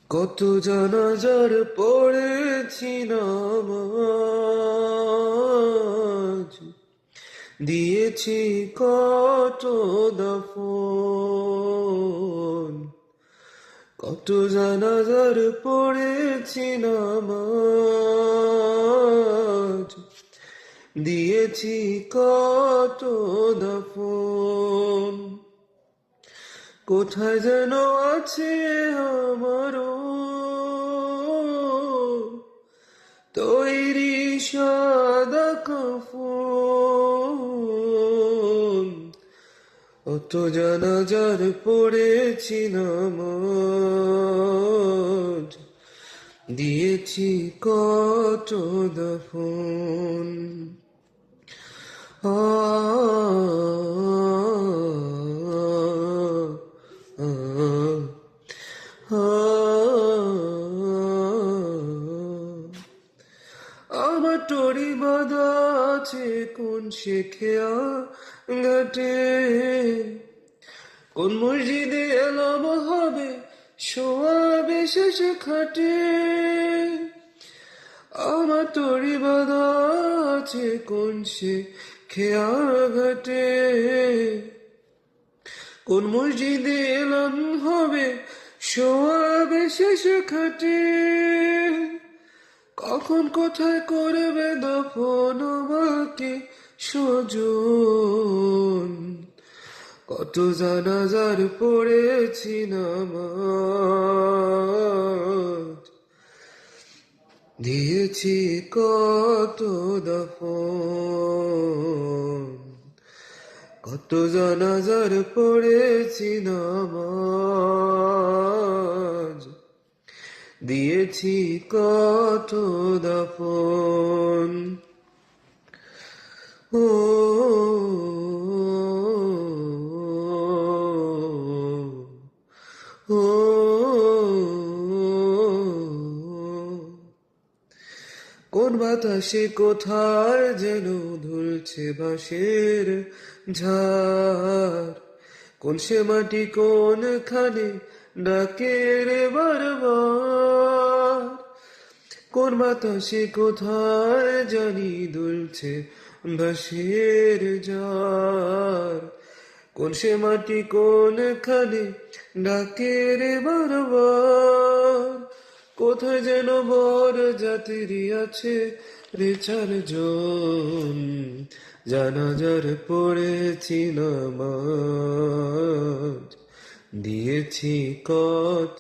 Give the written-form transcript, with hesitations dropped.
কত জানাজার পড়েছি নামাজ, দিয়েছি কত দাফন। কত জানাজার পড়েছি নামাজ, দিয়েছি কত দাফন। কোথায় যেন আছে আমারও তৈরি সাদা কাফন। অত জানাজার পড়েছি নামাজ, দিয়েছি কত দাফন। আমার টরি বাঁধা আছে কোন শেখেয়া ঘাটে, কোন মসজিদে এলাম হবে শোয়াবে শেষে খাটে। আমার টরি বাঁধা আছে কোন শেখেয়া ঘাটে, কোন মসজিদে এলাম হবে শোয়াবে শেষে খাটে। কখন কোথায় করবে দাফন আমাকে স্বজন। কত জানাজার পড়েছি নামাজ, দিয়েছি কত দাফন। কত জানাজার পড়েছি নামাজ, দিয়েছি কত দাফন। ও ও কোন বাতাসে কোথায় যেন ধুলছে বাঁশের ঝাড়, কোন সে মাটি কোনখানে ডাকে রে বারবার। কোন বাতাসে কোথায় জানি দুলছে বাঁশের ঝাড়, কোন সে মাটি কোনখানে ডাকে রে বারবার। কোথায় যেন বর জাতিরি আছে রে চারজন, জানাজার পড়েছি নামাজ, দিয়েছি কত